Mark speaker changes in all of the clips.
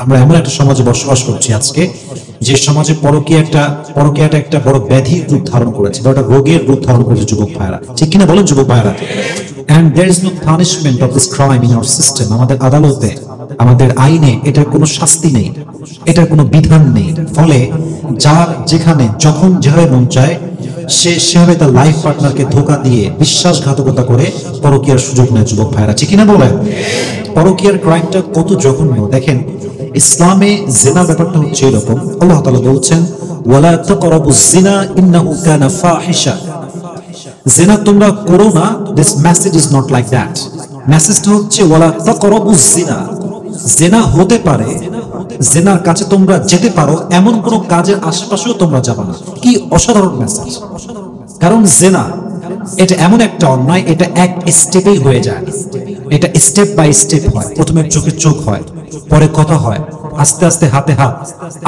Speaker 1: আমরা এমন একটা সমাজে বসবাস করছি আজকে, যে সমাজে পরকীয়াটা একটা বড় ব্যাধির রূপ ধারণ করেছে, বড় একটা রোগের রূপ ধারণ করেছে যুবক ভাইরা, ঠিক কিনা বলেন যুবক ভাইরা? and there is no punishment of this crime in our system. আমাদের আদালতে, আমাদের আইনে এটার কোনো শাস্তি নেই, এটার কোনো বিধান নেই। ফলে যার যেখানে যখন যেভাবে মন চায় সে সেভাবে তার লাইফ পার্টনারকে ধোঁকা দিয়ে বিশ্বাসঘাতকতা করে পরকীয়ার সুযোগ নেয় যুবক ভাইরা, ঠিক কিনা বলেন? পরকীয়ার ক্রাইমটা কত জঘন্য দেখেন। ইসলামে জিনার ব্যাপারটা হচ্ছে এরকম, আল্লাহ তাআলা বলছেন ওয়ালা তাকরাবুজ জিনা ইন্নাহু কানা ফাহিশা। জিনা তোমরা করো না, this message is not like that. মেসেজটা হচ্ছে ওয়ালা তাকরাবুজ জিনা, জিনা হতে পারে, জিনার কাছে তোমরা যেতে পারো, এমন কোন কাজের আশেপাশেও তোমরা যাবে না। কি অসাধারণ মেসেজ! কারণ জিনা এটা এমন একটা অন্যায়, এটা এক স্টেপেই হয়ে যায়, এটা স্টেপ বাই স্টেপ হয়। প্রথমে চোখে চোখ হয়, পরে কথা হয়, আস্তে আস্তে হাতে হাত,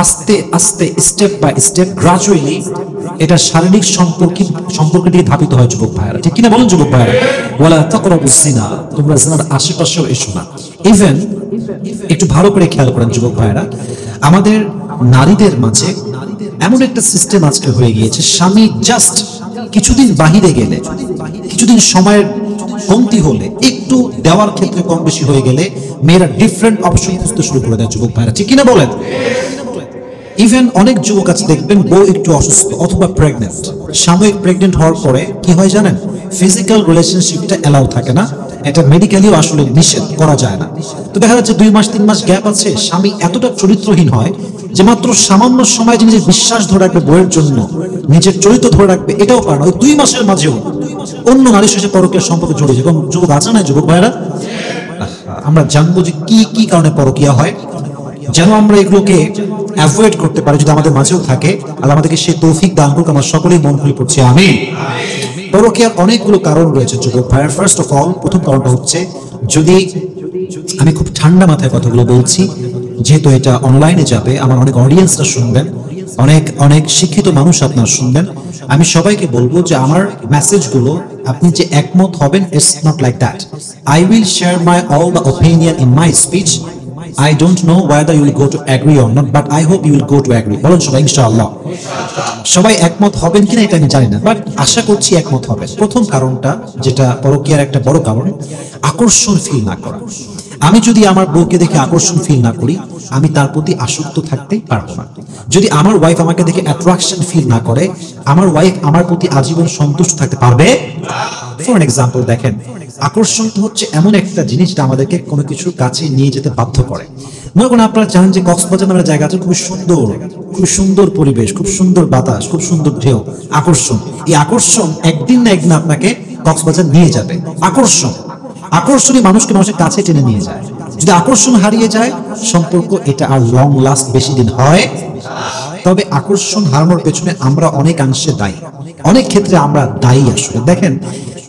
Speaker 1: আস্তে আস্তে স্টেপ বাই স্টেপ গ্রাজুয়ালি এটা শারীরিক সম্পর্কের দিকে ধাবিত হয় যুবক ভাইরা, ঠিক কিনা বলেন যুবক ভাইরা? ওয়ালা তাকরাবুজ জিনা, তোমরা জিনার আশেপাশেও এসো না। ইভেন একটু ভালো করে খেয়াল করেন যুবক ভাইরা, আমাদের নারীদের মাঝে এমন একটা সিস্টেম আজকে হয়ে গিয়েছে, স্বামী জাস্ট কিছুদিন বাহিরে গেলে, কিছুদিন সময়ের কমতি হলে, একটু দেওয়ার ক্ষেত্রে কম বেশি হয়ে গেলে মেয়েরা ডিফারেন্ট অপশন খুঁজতে শুরু করে দেয় যুবক ভাইরা, ঠিক কিনা বলেন? ইভেন অনেক যুবক আছে দেখবেন বউ একটু অসুস্থ অথবা প্রেগনেন্ট, সাময়িক প্রেগনেন্ট হওয়ার পরে কি হয় জানেন? ফিজিক্যাল রিলেশনশিপটা এলাও থাকে না, এটা মেডিকেলিও আসলে নিষেধ করা যায় না। তো দেখা যাচ্ছে 2 মাস 3 মাস গ্যাপ আছে, স্বামী এতটা চরিত্রহীন হয় যে মাত্র সামান্য সময় যে নিজের বিশ্বাস ধরে রাখবে বউয়ের জন্য, নিজের চরিত্র ধরে রাখবে, এটাও পারে না। ওই 2 মাসের মাঝেও অন্য নারীর সাথে পরকীয়ার সম্পর্কে জড়িয়ে যায়। যুবক আছে না যুবক ভাইরা? আমরা জানবো যে কি কি কারণে পরকীয়া হয়, যেন আমরা এগুলোকে অ্যাভয়েড করতে পারি। যদি আমাদের মাঝেও থাকে, আল্লাহ আমাদেরকে সেই তৌফিক দান করুক। আমরা সকলেই মন খুলে পড়ছি আমিন। পরকীয়ার অনেকগুলো কারণ রয়েছে যুবক ভাইয়ার। ফার্স্ট অফ অল, প্রথম কারণটা হচ্ছে, যদি আমি খুব ঠান্ডা মাথায় কথাগুলো বলছি, যেহেতু এটা অনলাইনে যাবে, আমার অনেক অডিয়েন্সরা শুনবেন, অনেক অনেক শিক্ষিত মানুষ আপনারা শুনবেন, আমি সবাইকে বলবো যে আমার মেসেজগুলো আপনি যে একমত হবেন, it's not like that. I will share my all the opinion in my speech. I don't know whether you will go to agree or not, but I hope you will go to agree. বলুন সবাই ইনশাআল্লাহ। সবাই একমত হবেন কিনা এটা আমি জানি না, বাট আশা করছি একমত হবেন। প্রথম কারণটা, যেটা পরকীয়ার একটা বড় কারণ, আকর্ষণ ফিল না করা। আমি যদি আমার বউকে দেখে আকর্ষণ ফিল না করি, আমি তার প্রতি আসক্ত থাকতেই পারবো না। যদি আমার ওয়াইফ আমাকে দেখে অ্যাট্রাকশন ফিল না করে, আমার ওয়াইফ আমার প্রতি আজীবন সন্তুষ্ট থাকতে পারবে? ফর এক্সাম্পল দেখেন, আকর্ষণ হচ্ছে এমন একটা জিনিস যেটা আমাদেরকে কোনো কিছুর কাছে নিয়ে যেতে বাধ্য করে। মনে করেন আপনারা জানেন যে কক্সবাজার নামের জায়গা আছে, খুব সুন্দর পরিবেশ, খুব সুন্দর বাতাস, খুব সুন্দর ঢেউ, আকর্ষণ। এই আকর্ষণ একদিন না একদিন আপনাকে কক্সবাজার নিয়ে যাবে। আকর্ষণই মানুষকে মানুষের কাছে টেনে নিয়ে যায়। যদি আকর্ষণ হারিয়ে যায়, সম্পর্ক এটা আর লং লাস্ট বেশি দিন হয়। তবে আকর্ষণ হারানোর পেছনে আমরা অনেকাংশে দায়ী, অনেক ক্ষেত্রে আমরা দায়ী আসলে। দেখেন,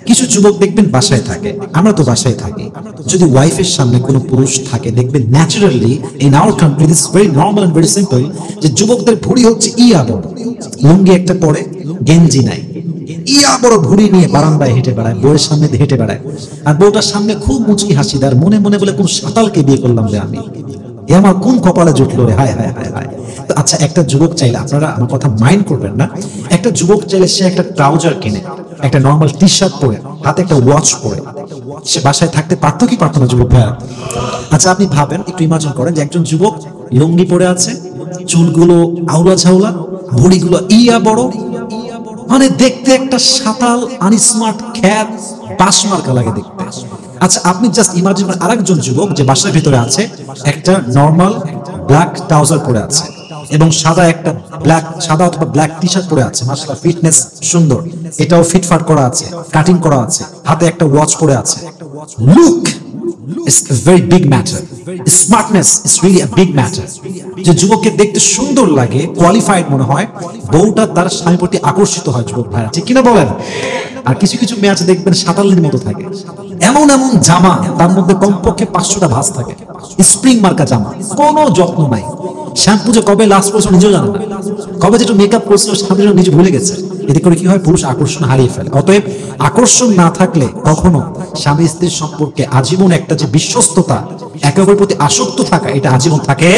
Speaker 1: কিছু যুবক দেখবেন বাসায় থাকে, আমরা তো বাসায় থাকি, যদি ওয়াইফের সামনে কোনো পুরুষ থাকে, দেখবেন naturally in our country this very normal and very simple, যে যুবকদের ভুঁড়ি হচ্ছে ইয়া বড়, লুঙ্গি একটা পরে, গেঞ্জি নাই, ইয়া বড় ভুঁড়ি নিয়ে বারান্দায় হেঁটে বেড়ায়, বউয়ের সামনে হেঁটে বেড়ায়, আর বউটার সামনে খুব মুচকি হাসি দেয়, মনে মনে বলে কোন সাতালকে বিয়ে করলাম রে আমি, এ আমার কোন কপালে জুটলো রে, হায় হায় হায় হায়। আচ্ছা, একটা যুবক চাইলে, আপনারা আমার কথা মাইন্ড করবেন না, একটা যুবক চাইলে সে একটা ট্রাউজার কিনে, একটা নর্মাল টি শার্ট পরে, হাতে একটা ওয়াচ পরে সে বাসায় থাকতে পারতো কি পারতো না যুবক ভাইয়া? আচ্ছা, আপনি ভাবেন, একটু ইমাজিন করেন যে একজন যুবক লুঙ্গি পরে আছে, চুলগুলো আউলা ঝাউলা, ভুঁড়িগুলো ইয়া বড়, মানে দেখতে একটা সাতাল আনস্মার্ট খ্যাত বাসমার্কা লাগে দেখতে। আচ্ছা, আপনি জাস্ট ইমাজিন করেন আরেকজন যুবক যে বাসার ভিতরে আছে, একটা নর্মাল ব্ল্যাক ট্রাউজার পরে আছে এবং সাদা অথবা ব্ল্যাক টি শার্ট পরে আছে, মাশাআল্লাহ ফিটনেস সুন্দর, এটাও ফিটফাট করা আছে, কাটিং করা আছে, হাতে একটা ওয়াচ পরে আছে। Look is a very big matter. Smartness is really a big matter. যে যুবককে দেখতে সুন্দর লাগে, কোয়ালিফাইড মনে হয়, বউটা তার স্বামীর প্রতি আকর্ষিত হয় যুবক ভাইরা, ঠিক কিনা বলেন? আর কিছু কিছু মেয়ে আছে দেখবেন সাতালের মতো থাকে, এমন এমন জামা, তার মধ্যে কমপক্ষে 500টা ভাঁজ থাকে, স্প্রিং মার্কা জামা, কোনো যত্ন নাই, শ্যাম্পু যে কবে লাস্ট করেছে নিজেও জানে না, কবে যেটা মেকআপ করেছিল স্বামী নিজে ভুলে গেছে। এতে করে কি হয়, পুরুষ আকর্ষণ হারিয়ে ফেলে। অতএব আকর্ষণ না থাকলে কখনো স্বামী স্ত্রীর সম্পর্কে আজীবন একটা যে বিশ্বস্ততা, একে অপরের প্রতি আসক্ত থাকা, এটা আজীবন থাকে।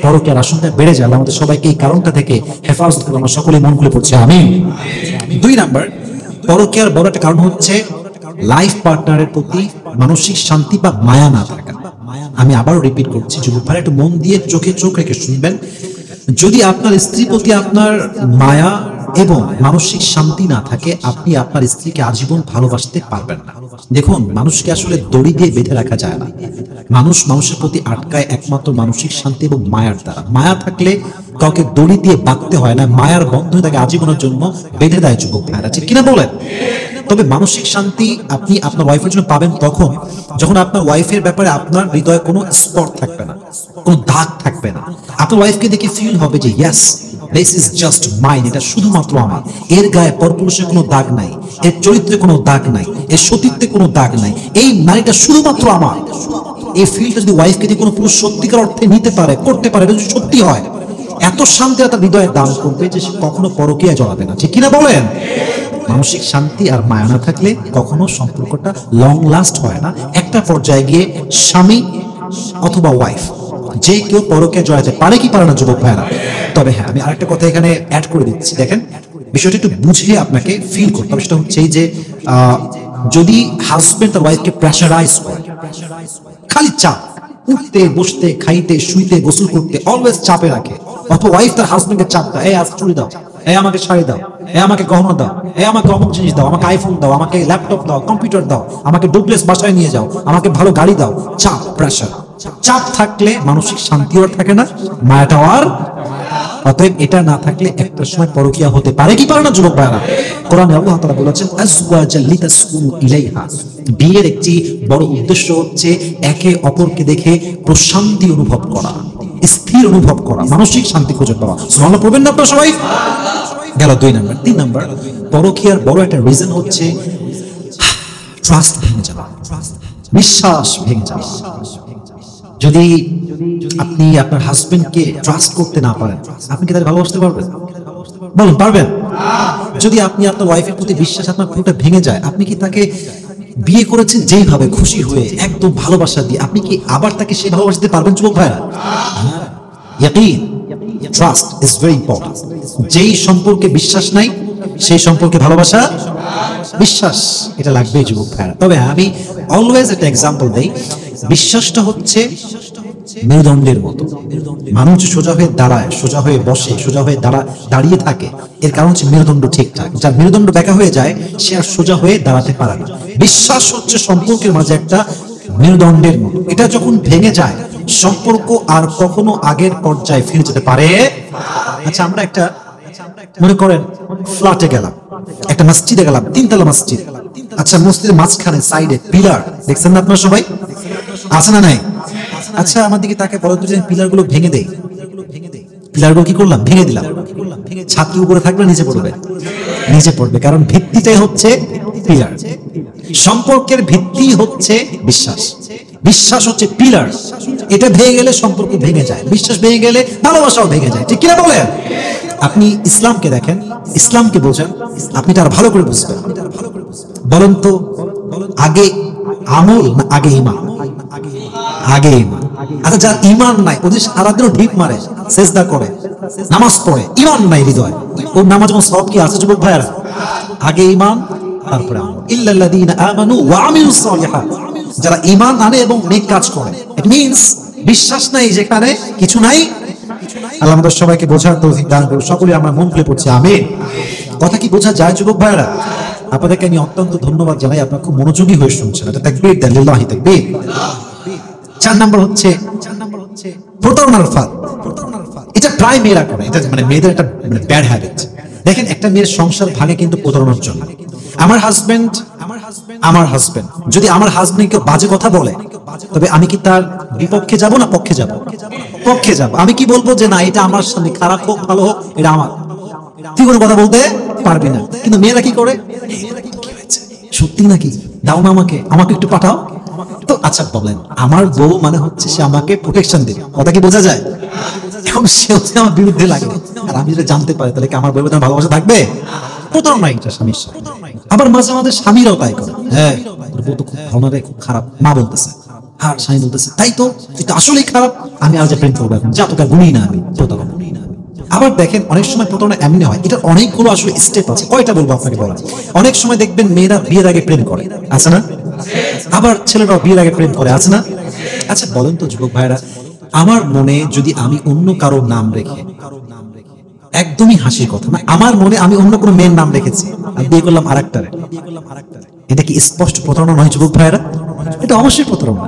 Speaker 1: পরকীয়ার আশঙ্কা বেড়ে যায়। আমাদের সবাইকে এই কারণটা থেকে হেফাজত করে আমরা সকলে মন খুলে পড়ছি আমিন। 2 নাম্বার, পরকীয়ার বড় একটা কারণ হচ্ছে লাইফ পার্টনারের প্রতি মানসিক শান্তি বা মায়া না থাকা। আমি আবারও রিপিট করছি, যুবক ভাই একটু মন দিয়ে চোখে চোখ রেখে শুনবেন। যদি আপনার স্ত্রীর প্রতি আপনার মায়া এবং মানসিক শান্তি না থাকে, আপনি আপনার স্ত্রীকে আজীবন ভালোবাসতে পারবেন না। দেখুন, মানুষকে আসলে দড়ি দিয়ে বেঁধে রাখা যায় না। মানুষ মানুষের প্রতি আটকায় একমাত্র মানসিক শান্তি এবং মায়ার দ্বারা। মায়া থাকলে কাউকে দড়ি দিয়ে বাঁধতে হয় না, মায়ার বন্ধনে তাকে আজীবনের জন্য বেঁধে দেয় যুবক ভাইরা, ঠিক কিনা বলেন? তবে মানসিক শান্তি আপনি আপনার ওয়াইফের জন্য পাবেন তখন যখন আপনার ওয়াইফের ব্যাপারে আপনার হৃদয়ে কোনো স্পট থাকবে না, কোনো দাগ থাকবে না। আপনার ওয়াইফকে দেখে ফিল হবে যে yes, this is just mine, এটা শুধুমাত্র আমার। এর গায়ে পরপুরুষের কোনো দাগ নাই, এর চরিত্রে কোনো দাগ নাই, এর সতীত্বে কোনো দাগ নাই, এই নারীটা শুধুমাত্র আমার। এই ফিলটা যদি ওয়াইফকে দিয়ে কোনো পুরুষ সত্যিকার অর্থে নিতে পারে, করতে পারে, এটা যদি সত্যি হয়, এত শান্তি তার হৃদয়ে দান করবে যে সে কখনো পরকীয়া জড়াবে না, ঠিক কিনা বলেন? মানসিক শান্তি আর মায়া না থাকলে কখনো সম্পর্কটা লং লাস্ট হয় না। একটা পর্যায়ে গিয়ে স্বামী অথবা ওয়াইফ যে কেউ পরকীয়া জড়াতে পারে কি পারে না যুবক ভাইরা? তবে হ্যাঁ, আমি আরেকটা কথা এখানে অ্যাড করে দিচ্ছি। দেখেন, বিষয়টা একটু বুঝিয়ে আপনাকে ফিল করতে হবে। সেটা হচ্ছে এই যে যদি হাজবেন্ড তার ওয়াইফকে প্রেশারাইজ করে, খালি চাপ, উঠতে বসতে খাইতে শুইতে গোসল করতে অলওয়েজ চাপে রাখে, অথবা ওয়াইফ তার হাজবেন্ডকে চাপ দেয়, এই আজ চুড়ি দাও, এই আমাকে শাড়ি দাও, এই আমাকে গহনা দাও, এই আমাকে অমুক জিনিস দাও, আমাকে আইফোন দাও, আমাকে ল্যাপটপ দাও, কম্পিউটার দাও, আমাকে ডুপ্লেক্স বাসায় নিয়ে যাও, আমাকে ভালো গাড়ি দাও। চাপ, প্রেশার। চাপ থাকলে মানসিক শান্তিও থাকে না, মায়াটাও আর। অতএব এটা না থাকলে একটা সময় পরকীয়া হতে পারে কি পারে না যুবক ভাইরা? কোরআনে আল্লাহ তাআলা বলেছেন আজওয়াজাল লিতাসকুনু ইলাইহা। বিয়ের একটি বড় উদ্দেশ্য হচ্ছে একে অপরকে দেখে প্রশান্তি অনুভব করা, স্থির অনুভব করা, মানসিক শান্তি খুঁজে পাওয়া। সুবহানাল্লাহ পড়বেন না আপনারা সবাই? গেল 2 নাম্বার। 3 নাম্বার, পরকীয়ার বড় একটা রিজন হচ্ছে ট্রাস্ট ভেঙে যাওয়া, বিশ্বাস ভেঙে যাওয়া। যদি আপনি আপনার হাজবেন্ডকে ট্রাস্ট করতে না পারেন, আপনি কি তাকে ভালোবাসতে পারবেন? বলুন, পারবেন? যদি আপনি আপনার ওয়াইফের প্রতি বিশ্বাস আপনার পুরোটা ভেঙে যায়, আপনি কি তাকে বিয়ে করেছেন যেইভাবে খুশি হয়ে একদম ভালোবাসা দিয়ে, আপনি কি আবার তাকে সেই ভালোবাসা দিতে পারবেন যুবক ভাইরা? ইয়াকিন, ট্রাস্ট ইজ ভেরি ইম্পর্টেন্ট। যেই সম্পর্কে বিশ্বাস নাই সেই সম্পর্কে ভালোবাসা, বিশ্বাস, এটা লাগবেই যুবক ভাইরা। তবে আমি অলওয়েজ একটা এক্সাম্পল দেই। বিশ্বাসটা হচ্ছে মেরুদণ্ডের মতো। মানুষ সোজা হয়ে দাঁড়ায়, সোজা হয়ে বসে, সোজা হয়ে দাঁড়িয়ে থাকে, এর কারণ হচ্ছে মেরুদণ্ড ঠিকঠাক। যার মেরুদণ্ড বেঁকা হয়ে যায় সে আর সোজা হয়ে দাঁড়াতে পারে না। বিশ্বাস হচ্ছে সম্পর্কের মাঝে একটা মেরুদণ্ডের মতো। এটা যখন ভেঙে যায়, সম্পর্ক আর কখনো আগের পর্যায়ে ফিরে যেতে পারে। আচ্ছা, আমরা একটা মনে করেন ফ্ল্যাটে গেলাম, একটা মসজিদে গেলাম, 3 তলা মসজিদ। আচ্ছা, মসজিদের মাঝখানে সাইডে পিলার দেখছেন না আপনারা সবাই? আছে না নাই? আচ্ছা, আমার দিকে তাকে বলো তো, পিলার গুলো ভেঙে দেই। পিলার গুলো কি করলাম? ভেঙে দিলাম। ছাত্র উপরে থাকবে, নিচে পড়বে, নিচে পড়বে, কারণ ভিত্তিটাই হচ্ছে পিলার। সম্পর্কের ভিত্তি হচ্ছে বিশ্বাস। বিশ্বাস হচ্ছে পিলার। এটা ভেঙে গেলে সম্পর্ক ভেঙে যায়, বিশ্বাস ভেঙে গেলে ভালোবাসাও ভেঙে যায়, ঠিক কিনা বলেন? আপনি ইসলামকে দেখেন, ইসলামকে বোঝেন, আপনি তার ভালো করে বুঝবেন। বলেন তো, আগে আমল না আগে ঈমান? আগে ঈমান। আচ্ছা, যার ঈমান নাই, ওদের সারাদিন ঢিপ মারে, সেজদা করে, নামাজ পড়ে, ঈমান নাই হৃদয়, ওর নামাজ এবং সওয়াব কি আছে যুবক ভাইরা? আগে ঈমান, তারপরে আমল। ইল্লাল্লাযীনা আমানু ওয়া আমিলুস সালিহাত। যারা ঈমান আনে এবং নেক কাজ করে, ইট মিন্স বিশ্বাস নাই যেখানে কিছু নাই। আল্লাহ আমাদের সবাইকে বোঝার তৌফিক দান করুন। সকলে আমরা মন খুলে পড়ছি আমিন। কথা কি বোঝা যায় যুবক ভাইরা? আপনাদেরকে আমি অত্যন্ত ধন্যবাদ জানাই, আপনারা খুব মনোযোগী হয়ে শুনছেন। এটা তাকবীর দেন, লিল্লাহি তাকবীর। 4 নাম্বার হচ্ছে প্রতারণার ফাঁদ। এটা প্রায় মেয়েরা করে, এটা মানে মেয়েদের একটা ব্যাড হ্যাবিট। দেখেন, একটা মেয়ের সংসার ভাঙে কিন্তু প্রতারণার জন্য। আমার হাজবেন্ড যদি আমার হাজবেন্ডকে বাজে কথা বলে, তবে আমি কি তার বিপক্ষে যাব না পক্ষে যাব? পক্ষে যাব। আমি কি বলবো যে না, এটা আমার সামনে, খারাপ হোক ভালো হোক এটা আমার, তুই কোনো কথা বলতে পারবি না। কিন্তু মেয়েরা কি করে, সত্যি নাকি, দাও না আমাকে, আমাকে একটু পাঠাও তো। আচ্ছা বলেন, আমার বউ মানে হচ্ছে সে আমাকে প্রোটেকশন দেবে, কথা কি বোঝা যায়? এবং সে হচ্ছে আমার বিরুদ্ধে লাগে, আর আমি যদি জানতে পারি তাহলে কি আমার বউয়ের প্রতি ভালোবাসা থাকবে? প্রতারণা এটা স্বামীর সাথে। আবার মাঝে মাঝে স্বামীরাও তাই করে, হ্যাঁ তোর বউ তো খুব ভালো রে, খুব খারাপ, মা বলতেছে, আর স্বামী বলতেছে তাই তো, তুই তো আসলেই খারাপ, আমি আর যে প্রেম করবো এখন, যা তোকে গুণই না আমি প্রতারণা। আবার দেখেন অনেক সময় প্রতারণা এমনি হয়, এটা অনেকগুলো আসলে স্টেপ আছে, কয়টা বলবো আপনাকে বলা। অনেক সময় দেখবেন মেয়েরা বিয়ের আগে প্রেম করে, আছে না? আবার ছেলেরাও বিয়ের আগে প্রেম করে, আছে না? আচ্ছা বলেন তো যুবক ভাইরা, আমার মনে যদি আমি অন্য কারো নাম রেখে, একদমই হাসির কথা না, আমার মনে আমি অন্য কোনো মেয়ের নাম রেখেছি, আমি বিয়ে করলাম আরেকটারে, এটা কি স্পষ্ট প্রতারণা নয় যুবক ভাইরা? এটা অবশ্যই প্রতারণা।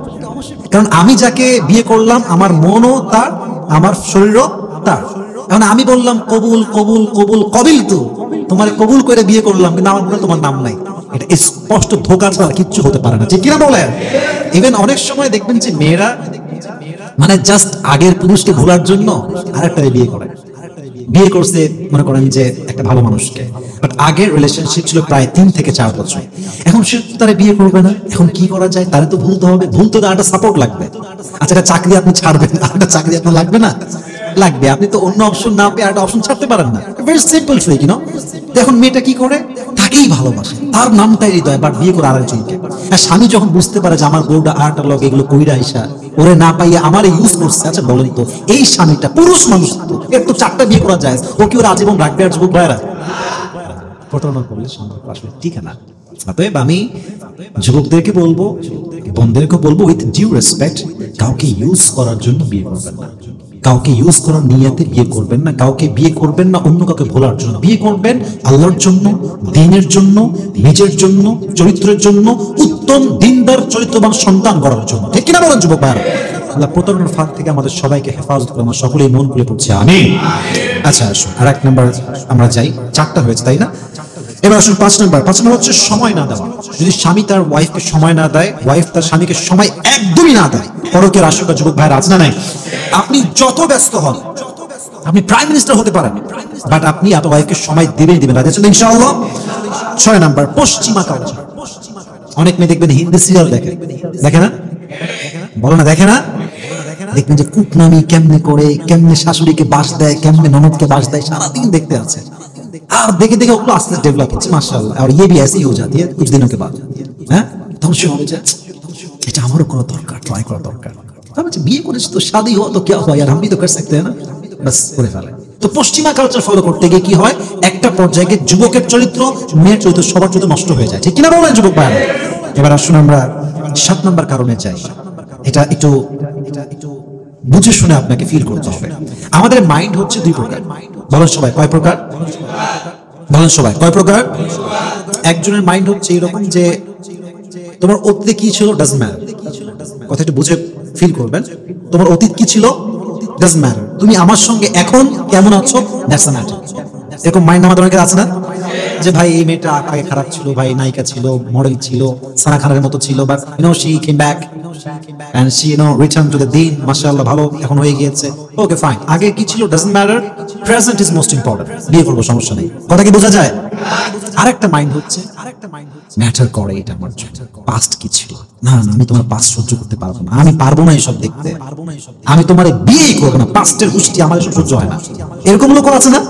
Speaker 1: কারণ আমি যাকে বিয়ে করলাম আমার মনও তার, আমার শরীরও তার। এখন আমি বললাম কবুল কবুল কবুল কবিল, তো তোমার কবুল করে বিয়ে করলাম, কিন্তু আমার মনে তোমার নাম নাই। এটা স্পষ্ট ধোঁকা ছাড়া কিচ্ছু হতে পারে না, ঠিক কিনা বলেন? ইভেন অনেক সময় দেখবেন যে মেয়েরা মানে জাস্ট আগের পুরুষকে ভোলার জন্য আরেকটা বিয়ে করে, বিয়ে করছে মনে করেন যে একটা ভালো মানুষকে, বাট আগের রিলেশনশিপ ছিল প্রায় 3 থেকে 4 বছর। এখন সে তারা বিয়ে করবে না, এখন কি করা যায়? তারা তো ভুলতে হবে, ভুলতে তো একটা সাপোর্ট লাগবে। আচ্ছা একটা চাকরি আপনি ছাড়বেন, একটা চাকরি আপনার লাগবে না? লাগবে। আপনি তো অন্য অপশন না পেয়ে একটা অপশন ছাড়তে পারেন না, very simple trick, you know. দেখুন মেয়েটা কি করে, তাকেই ভালোবাসে, তার নামটাই হৃদয়, বাট বিয়ে করে আরেকজনকে। আর স্বামী যখন বুঝতে পারে যে আমার বউটা আরেকটা লোক এগুলো কইরা আইসা ওরে না পাইয়ে আমার ইউজ করছে, আচ্ছা বলেন তো এই স্বামীটা পুরুষ মানুষ তো এর তো 4টা বিয়ে করা যায়, ও কি ওর আজীবন রাখবে? আর যুবক ভাইরা প্রতারণা করলে সম্পর্ক আসলে ঠিক না। অতএব আমি যুবকদেরকে বলবো, বোনদেরকে বলবো, উইথ ডিউ রেসপেক্ট, কাউকে ইউজ করার জন্য বিয়ে করবেন না, কাউকে ইউজ করার নিয়তে বিয়ে করবেন না, কাউকে বিয়ে করবেন না অন্য কাউকে ভোলার জন্য। বিয়ে করবেন আল্লাহর জন্য, দ্বীনের জন্য, নিজের জন্য, চরিত্রের জন্য, উত্তম দ্বীনদার চরিত্রবান সন্তান গড়ার জন্য, ঠিক কিনা বলেন যুবক ভাইরা? আল্লাহ প্রতারণার ফাঁদ থেকে আমাদের সবাইকে হেফাজত করে, আমরা সকলেই মন খুলে পড়ছি আমিন। আচ্ছা আসুন আর 1 নাম্বার আমরা যাই, 4টা হয়েছে তাই না? এবার আসুন 5 নাম্বার। 5 নাম্বার হচ্ছে সময় না দেওয়া। যদি স্বামী তার ওয়াইফকে সময় না দেয়, ওয়াইফ তার স্বামীকে সময় একদমই না দেয়, পরকীয়ার আশঙ্কা যুবক ভাইরা আছে না নাই? আপনি যত ব্যস্ত হন, আপনি প্রাইম মিনিস্টার হতে পারেন, বাট আপনি আপনার ওয়াইফকে সময় দিবেন রাজি আছেন ইনশাআল্লাহ? 6 নাম্বার পশ্চিমা কালচার। অনেক মেয়ে দেখবেন হিন্দি সিরিয়াল দেখে, দেখে না? বলো না দেখে না? দেখবেন যে কুটনামি কেমনে করে, কেমনে শাশুড়িকে বাস দেয়, কেমনে ননদকে বাস দেয়, সারাদিন দেখতে আছে। আর দেখে দেখে ওগুলো আস্তে আস্তে ডেভেলপ হচ্ছে মাশাআল্লাহ। আর ये भी ऐसे ही हो जाती है कुछ दिनों के बाद, হ্যাঁ তখন সে হবে যে এটা আমারও করা দরকার, ট্রাই করা দরকার। তবে বিয়ে করেছে তো শাদী হওয়া তো क्या हुआ यार, हम भी तो कर सकते हैं ना, बस করে ফেলে। তো পশ্চিমা কালচার ফলো করতে গিয়ে কি হয়, একটা পর্যায়ে গিয়ে যুবকের চরিত্র, মেয়ের চরিত্র, সবার চরিত্র নষ্ট হয়ে যায়, ঠিক কিনা বলেন যুবক ভাইরা? এবার আসুন আমরা 7 নাম্বার কারণে যাই। এটা একটু বুঝে শুনে আপনাকে ফিল করতে হবে। আমাদের মাইন্ড হচ্ছে 2 প্রকার, বলেন সবাই কয় প্রকার? বলেন সবাই কয় প্রকার? একজনের মাইন্ড হচ্ছে এরকম যে তোমার অতীতে কি ছিল ডাজন্ট ম্যাটার, কথা একটু বুঝে ফিল করবেন। তোমার অতীত কি ছিল ডাজন্ট ম্যাটার, তুমি আমার সঙ্গে এখন কেমন আছো দ্যাটস দ্য ম্যাটার। এরকম মাইন্ড আমাদের অনেকের আছে না, যে ভাই এই মেয়েটা আগে খারাপ ছিল, ভাই নায়িকা ছিল, মডেল ছিল, সারা খানের মতো ছিল, but you know she came back and she returned to the deen, মাশাআল্লাহ ভালো এখন হয়ে গিয়েছে, ওকে ফাইন। আগে কি ছিল doesn't matter, present is most important, বিয়ে করবো সমস্যা নেই, কথা কি বোঝা যায়? আরেকটা মাইন্ড হচ্ছে ম্যাটার করে এটা আমার পাস্ট কি ছিল, না না আমি তোমার পাস্ট সহ্য করতে পারবো না, আমি পারবো না এসব দেখতে, আমি তোমার বিয়েই করবো না, পাস্টের হুষ্টি আমার এসব সহ্য হয় না। এরকম লোক আছে না?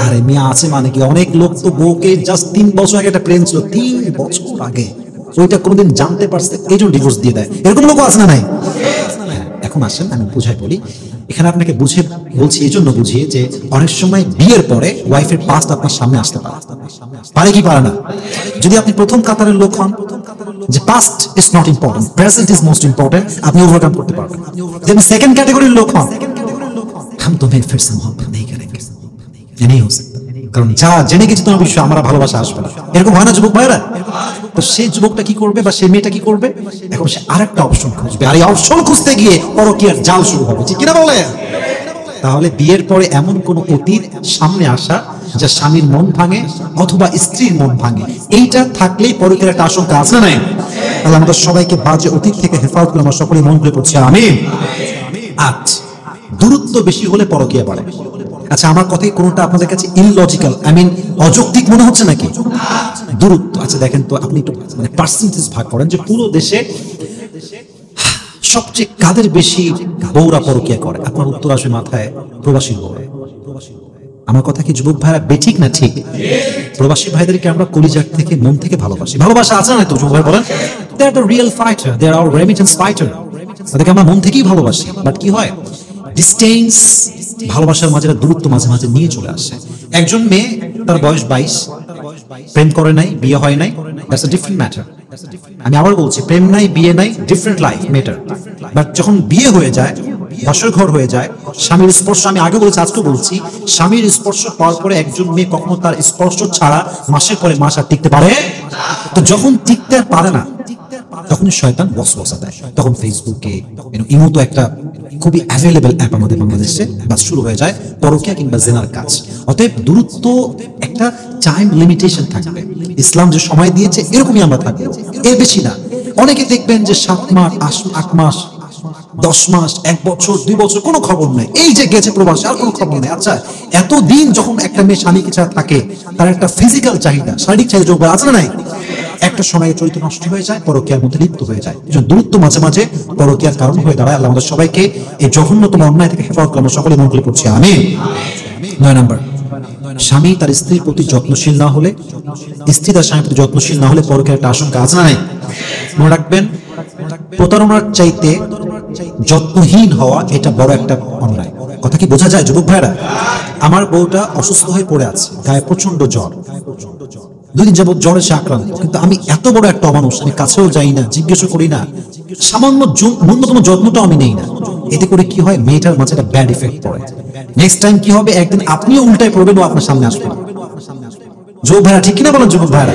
Speaker 1: আরে মেয়ে আছে মানে কি, অনেক লোক তো বউকে জাস্ট 3 বছর আগে একটা প্রেম ছিল, 3 বছর আগে ওইটা কোনোদিন জানতে পারছে এই জন্য ডিভোর্স দিয়ে দেয়, এরকম লোক আছে না নাই? এখন আসেন আমি বুঝাই বলি, এখানে আপনাকে বুঝে বলছি এই জন্য বুঝিয়ে যে অনেক সময় বিয়ের পরে ওয়াইফের পাস্ট আপনার সামনে আসতে পারে, পারে কি পারে না? যদি আপনি প্রথম কাতারের লোক হন যে past is not important, present is most important, আপনি ওভারকাম করতে পারবেন। যদি সেকেন্ড ক্যাটাগরির লোক হন, हम तुम्हें फिर से मोहब्बत नहीं करेंगे, ये नहीं हो सकता, কারণ যা জেনে গেছি তোমার বিষয়ে আমার ভালোবাসা আসবে না, এরকম হয় না যুবক ভাইরা? তো সেই যুবকটা কি করবে বা সেই মেয়েটা কি করবে, এখন সে আরেকটা অপশন খুঁজবে, আর এই অপশন খুঁজতে গিয়ে পরকীয়ার জাল শুরু হবে, ঠিক কিনা বলে? তাহলে বিয়ের পরে এমন কোন অতীত সামনে আসা যা স্বামীর মন ভাঙে অথবা স্ত্রীর মন ভাঙে, এইটা থাকলেই পরকীয়ার একটা আশঙ্কা আছে না নাই? আল্লাহ আমাদের সবাইকে বাজে অতীত থেকে হেফাজত করে আমরা সকলে মন করে পড়ছি আমিন। আচ্ছা দূরত্ব বেশি হলে পরকীয়া বাড়ে। আচ্ছা আমার কথাই কোনটা আপনাদের কাছে ইললজিক্যাল, আই মিন অযৌক্তিক মনে হচ্ছে নাকি? দূরত্ব, আচ্ছা দেখেন তো আপনি একটু মানে পার্সেন্টেজ ভাগ করেন যে পুরো দেশে সবচেয়ে কাদের বেশি বউরা পরকীয়া করে, আপনার উত্তর আসবে মাথায় প্রবাসী বউ। আমার কথা কি যুবক ভাইরা বেঠিক না ঠিক? প্রবাসী ভাইদেরকে আমরা কলিজার থেকে মন থেকে ভালোবাসি। ভালোবাসা আছে না তো যুবক ভাই বলেন? They are the real fighter, they are our remittance fighter. তাদেরকে আমরা মন থেকেই ভালোবাসি। বাট কি হয়, ডিস্টেন্স, ভালোবাসার মাঝে দূরত্ব মাঝে মাঝে নিয়ে চলে আসে। একজন মেয়ে, তার বয়স 22, প্রেম করে নাই, বিয়ে হয় নাই, দ্যাটস আ ডিফারেন্ট ম্যাটার। আমি আবার বলছি, প্রেম নাই, বিয়ে নাই, ডিফারেন্ট লাইফ ম্যাটার। বাট যখন বিয়ে হয়ে যায়, বাসর ঘর হয়ে যায়, স্বামীর স্পর্শ, আমি আগে বলছি আজকে বলছি, স্বামীর স্পর্শ পাওয়ার পরে একজন মেয়ে কখনো তার স্পর্শ ছাড়া মাসের পরে মাস আর টিকতে পারে? তো যখন টিকতে আর পারে না, তখন শয়তান ওয়াসওয়াসা দেয়। তখন ফেসবুকে, ইমো তো একটা খুবই অ্যাভেলেবল অ্যাপ আমাদের বাংলাদেশে, বাস শুরু হয়ে যায় পরকীয়া কিংবা জিনার কাজ। অতএব দূরত্ব, একটা টাইম লিমিটেশন থাকবে। ইসলাম যে সময় দিয়েছে এরকমই আমরা থাকবো, এর বেশি না। অনেকে দেখবেন যে 7 মাস, 8 মাস, 10 মাস, 1 বছর, 2 বছর কোনো খবর নেই, এই যে গেছে প্রবাসে আর কোনো খবর নেই। আচ্ছা, এতদিন যখন একটা মেয়ে স্বামীকে ছাড়া থাকে, তার একটা ফিজিক্যাল চাহিদা, শারীরিক চাহিদা যোগ আছে না নাই? একটা সময় চরিত্র নষ্ট হয়ে যায়, পরকীয়ার মধ্যে লিপ্ত হয়ে যায়। দূরত্ব মাঝে মাঝে পরকীয়ার কারণ হয়ে দাঁড়ায়। আল্লাহ আমাদের সবাইকে এই জঘন্যতম অন্যায় থেকে হেফাজত করুন, আমরা সকলে মন করে পড়ছি আমিন। 9 নাম্বার, স্বামী তার স্ত্রীর প্রতি যত্নশীল না হলে, স্ত্রী তার স্বামীর প্রতি যত্নশীল না হলে পরকীয়ার একটা আশঙ্কা আছে না নাই? মনে রাখবেন, প্রতারণার চাইতে যত্নহীন হওয়া এটা বড় একটা অন্যায়। কথা কি বোঝা যায় যুবক ভাইরা? আমার বউটা অসুস্থ হয়ে পড়ে আছে, গায়ে প্রচন্ড জ্বর, 2 দিন যাবত জ্বরে সে আক্রান্ত, কিন্তু আমি এত বড় একটা অমানুষ, আমি কাছেও যাই না, জিজ্ঞেসও করি না, সামান্য ন্যূনতম যত্নটাও আমি নেই না। এতে করে কি হয়, মেয়েটার মাঝে একটা ব্যাড ইফেক্ট পড়ে। নেক্সট টাইম কি হবে, একদিন আপনিও উল্টায় পড়বেন, ও আপনার সামনে আসবে। যুবক ভাইরা ঠিক কিনা বলেন যুবক ভাইরা?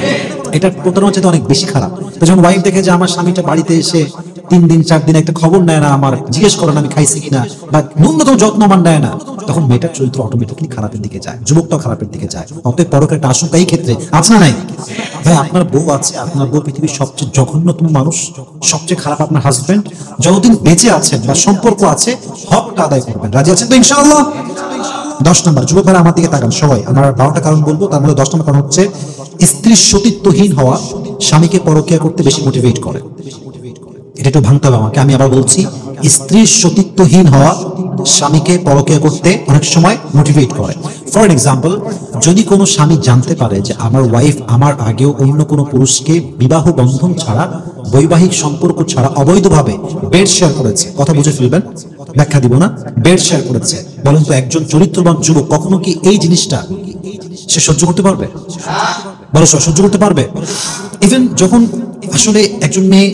Speaker 1: এটা প্রতারণা চেয়ে অনেক বেশি খারাপ। যখন ওয়াইফ দেখে যে আমার স্বামীটা বাড়িতে এসে 3 দিন 4 দিন একটা খবর নেয় না, আমার জিজ্ঞেস করে না আমি খাইছি কিনা, বা ন্যূনতম যত্ন আমার নেয় না, তখন মেয়েটার চরিত্র অটোমেটিকলি খারাপের দিকে যায়, যুবকটাও খারাপের দিকে যায়। অতএব পরকের একটা আশঙ্কা এই ক্ষেত্রে আছে না নাই? ভাই, আপনার বউ আছে, আপনার বউ পৃথিবীর সবচেয়ে জঘন্যতম মানুষ, সবচেয়ে খারাপ আপনার হাজবেন্ড। যতদিন বেঁচে আছেন বা সম্পর্ক আছে, হকটা আদায় করবেন। রাজি আছেন তো ইনশাআল্লাহ? 10 নম্বর, যুবক ভাইরা আমার দিকে তাকান সবাই, আমার 12টা কারণ বলবো, তার মধ্যে 10 নম্বর কারণ হচ্ছে স্ত্রীর সতীত্বহীন হওয়া স্বামীকে পরকীয়া করতে বেশি মোটিভেট করে। এটা একটু ভাঙতে হবে আমাকে, আমি আবার বলছি, স্ত্রীর সতীত্বহীন হওয়া স্বামীকে পরকীয়া করতে অনেক সময় মোটিভেট করে। ফর এক্সাম্পল, যদি কোনো স্বামী জানতে পারে যে আমার ওয়াইফ আমার আগেও অন্য কোনো পুরুষকে বিবাহ বন্ধন ছাড়া, বৈবাহিক সম্পর্ক ছাড়া অবৈধভাবে বেড শেয়ার করেছে, কথা বুঝে ফেলবেন, ব্যাখ্যা দিব না, বেড শেয়ার করেছে, বলেন তো একজন চরিত্রবান যুবক কখনো কি এই জিনিসটা সে সহ্য করতে পারবে? বলো, সহ্য করতে পারবে? ইভেন যখন আসলে একজন মেয়ে,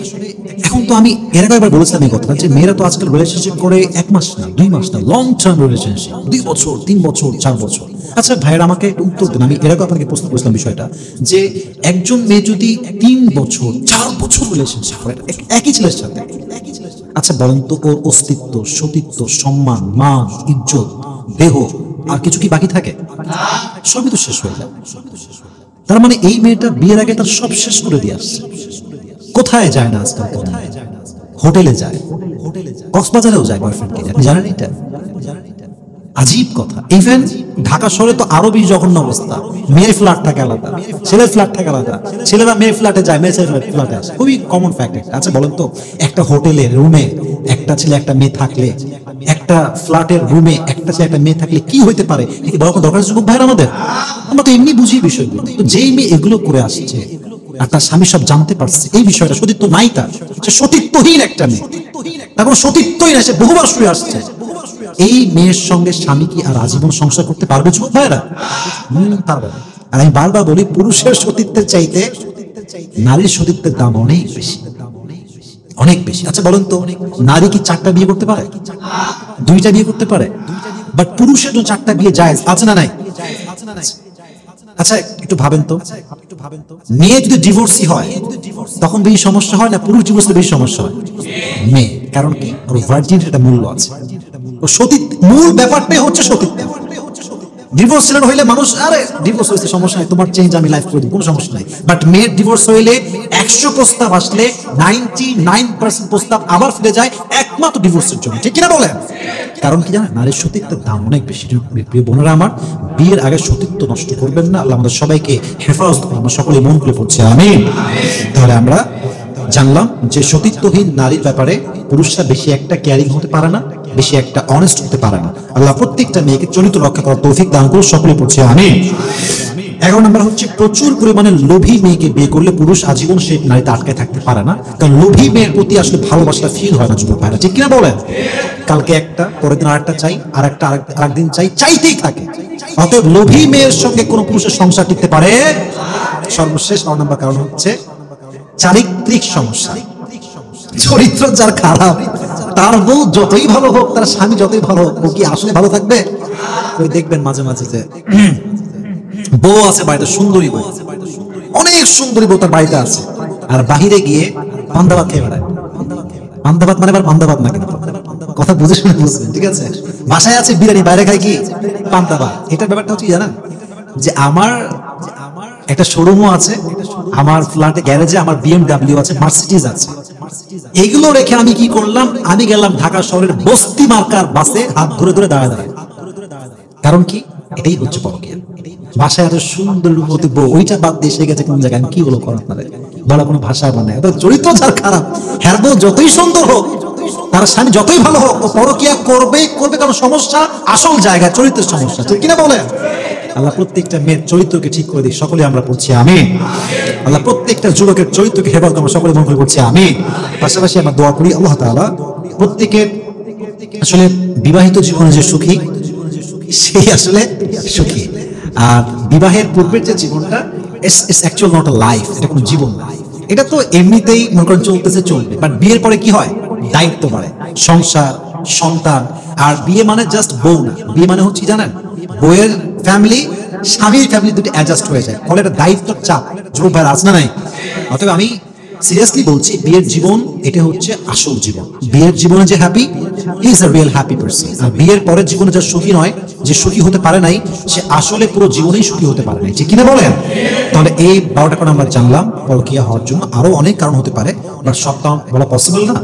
Speaker 1: এখন তো আমি এর আগে একবার বলেছিলাম এই কথা, যে মেয়েরা তো আজকাল রিলেশনশিপ করে 1 মাস না, 2 মাস না, লং টার্ম রিলেশনশিপ, 2 বছর, 3 বছর, 4 বছর। আচ্ছা ভাইয়েরা আমাকে উত্তর দেন, আমি এর আগে আপনাকে প্রশ্ন করেছিলাম বিষয়টা, যে একজন মেয়ে যদি 3 বছর 4 বছর রিলেশনশিপ করে একই ছেলের সাথে, আচ্ছা বলেন তো ওর অস্তিত্ব, সতীত্ব, সম্মান, মান, ইজ্জত, দেহ আর কিছু কি বাকি থাকে? সবই তো শেষ হয়ে যায়। তার মানে এই মেয়েটা বিয়ের আগে তার সব শেষ করে দিয়ে আসছে। কোথায় যায় না আজকাল? হোটেলে যায়, কক্সবাজারেও যায় বয়ফ্রেন্ডকে, আপনি জানেন এটা? আজীব কথা। ইভেন ঢাকা শহরে তো আরো বেশি জঘন্য অবস্থা, মেয়ের ফ্ল্যাট থাকে আলাদা, ছেলের ফ্ল্যাট থাকে আলাদা, ছেলেরা মেয়ের ফ্ল্যাটে যায়, মেয়ে ছেলের ফ্ল্যাটে আসে, খুবই কমন ফ্যাক্ট। আচ্ছা বলেন তো, একটা হোটেলের রুমে একটা ছেলে একটা মেয়ে থাকলে, একটা ফ্ল্যাটের রুমে একটা ছেলে একটা মেয়ে থাকলে কি হইতে পারে, কি বড় দরকার যুবক ভাইয়ের আমাদের? আমরা তো এমনি বুঝি বিষয়গুলো। তো যেই মেয়ে এগুলো করে আসছে আর তার স্বামী সব জানতে পারছে, এই বিষয়টা সতীত্ব নাই, তার সতীত্বহীন একটা মেয়ে, তার কোনো সতীত্বই নাই, সে বহুবার শুয়ে আসছে, এই মেয়ের সঙ্গে স্বামী কি আর আজীবন সংসার করতে পারবে যুবক ভাইরা? পারবে না। আর আমি বারবার বলি, পুরুষের সতীত্বের চাইতে নারীর সতীত্বের দাম অনেক বেশি, অনেক বেশি। আচ্ছা বলেন তো, নারী কি 4টা বিয়ে করতে পারে? 2টা বিয়ে করতে পারে, বাট পুরুষের জন্য 4টা বিয়ে জায়েজ আছে না নাই? আচ্ছা একটু ভাবেন তো, মেয়ে যদি ডিভোর্সি হয় তখন বেশি সমস্যা হয় না পুরুষ ডিভোর্সে বেশি সমস্যা হয়? মেয়ে, কারণ কি? ওর ভার্জিনিটির একটা মূল্য আছে। সতীত্ব মূল ব্যাপারটাই হচ্ছে সতীত্ব। ডিভোর্স হইলে মানুষ, আরে ডিভোর্স হয়েছে সমস্যা নাই, তোমার চেঞ্জ আমি লাইফ করে দিই, কোনো সমস্যা নাই। বাট মেয়ের ডিভোর্স হইলে 100 প্রস্তাব আসলে 99% প্রস্তাব আবার ফিরে যায় একমাত্র ডিভোর্সের জন্য, ঠিক কিনা বলেন? কারণ কি জানেন, নারীর সতীত্বের দাম অনেক বেশি। প্রিয় বোনেরা আমার, বিয়ের আগে সতীত্ব নষ্ট করবেন না। আল্লাহ আমাদের সবাইকে হেফাজত করুন, আমরা সকলে মন খুলে পড়ছি আমিন। তাহলে আমরা জানলাম যে সতীত্বহীন নারীর ব্যাপারে পুরুষরা বেশি একটা কেয়ারিং হতে পারে না, বেশি একটা অনেস্ট হতে পারে না। আল্লাহ প্রত্যেকটা মেয়েকে চরিত্র রক্ষা করার তৌফিক দান করুন, সকলে পড়ছি আমিন। 11 নম্বর হচ্ছে প্রচুর পরিমাণে লোভী মেয়েকে বিয়ে করলে পুরুষ আজীবন সেই নারীতে আটকায় থাকতে পারে না, কারণ লোভী মেয়ের প্রতি আসলে ভালোবাসা ফিল হয় না যুবক ভাইরা, ঠিক কিনা বলেন? কালকে একটা, পরের দিন আরেকটা চাই, আরেকদিন চাই, চাইতেই থাকে। অতএব লোভী মেয়ের সঙ্গে কোনো পুরুষের সংসার টিকতে পারে। সর্বশেষ 9 নম্বর কারণ হচ্ছে চারিত্রিক সমস্যা। চরিত্র যার খারাপ, তার বউ যতই ভালো হোক, তার স্বামী যতই ভালো হোক, ও কি আসলে ভালো থাকবে? ওই দেখবেন মাঝে মাঝে যে বউ আছে বাড়িতে, সুন্দরী বউ, অনেক সুন্দরী বউ তার বাড়িতে আছে, আর বাহিরে গিয়ে পান্তাভাত খেয়ে বেড়ায়। পান্তাভাত মানে আবার পান্তাভাত না, কিন্তু কথা বুঝে শুনে বুঝবেন, ঠিক আছে? বাসায় আছে বিরিয়ানি, বাইরে খায় কি পান্তাভাত। এটার ব্যাপারটা হচ্ছে জানেন যে আমার একটা শোরুমও আছে, আমার ফ্ল্যাটে গ্যারেজে আমার BMW আছে, মার্সিডিজ আছে। এগুলো রেখে আমি কি করলাম, আমি গেলাম ঢাকা শহরের বস্তি মার্কার বাসে হাত ধরে ধরে দাঁড়ায় দাঁড়ায়। কারণ কি? এটাই হচ্ছে পরকীয়া। ভাষায় এত সুন্দর রূপবতী বউ, ওইটা বাদ দিয়ে এসে গেছে কোন জায়গায়, আমি কি বলো করার আপনাদের বলা কোনো ভাষা বানায়। চরিত্র যার খারাপ, হ্যার বউ যতই সুন্দর হোক, তার স্বামী যতই ভালো হোক, ও পরকীয়া করবে করবে, কারণ সমস্যা আসল জায়গায় চরিত্রের সমস্যা, ঠিক কিনা বলেন? আল্লাহ প্রত্যেকটা মেয়ের চরিত্রকে ঠিক করে দিই, সকলে আমরা পড়ছি আমিন। আল্লাহ প্রত্যেকটা যুবকের চরিত্রকে হেফাজত আমরা সকলে মন করে পড়ছি আমিন। পাশাপাশি আমরা দোয়া করি আল্লাহ তাআলা প্রত্যেকের আসলে বিবাহিত জীবনে যে সুখী, সেই আসলে সুখী। আর বিবাহের পূর্বের যে জীবনটা, it's actually not a life, এটা কোনো জীবন না। এটা তো এমনিতেই মনে করেন চলতেছে, চলবে, বাট বিয়ের পরে কি হয়? দায়িত্ব বাড়ে, সংসার, সন্তান। আর বিয়ে মানে জাস্ট বউ না, বিয়ে মানে হচ্ছে জানেন, বউয়ের ফ্যামিলি, স্বামীর ফ্যামিলি দুটো অ্যাডজাস্ট হয়ে যায়, ফলে একটা দায়িত্বের চাপ যুবক ভাইয়ের আছে না নাই? অতএব আমি সিরিয়াসলি বলছি, বিয়ের জীবন এটা হচ্ছে আসল জীবন। বিয়ের জীবনে যে happy, he is a real happy person. আর বিয়ের পরের জীবনে যে সুখী নয়, যে সুখী হতে পারে নাই, সে আসলে পুরো জীবনেই সুখী হতে পারে নাই, ঠিক কিনা বলেন? তাহলে এই 12টা কারণ আমরা জানলাম পরকীয়া হওয়ার জন্য। আরো অনেক কারণ হতে পারে, বাট সব কারণ বলা পসিবল না।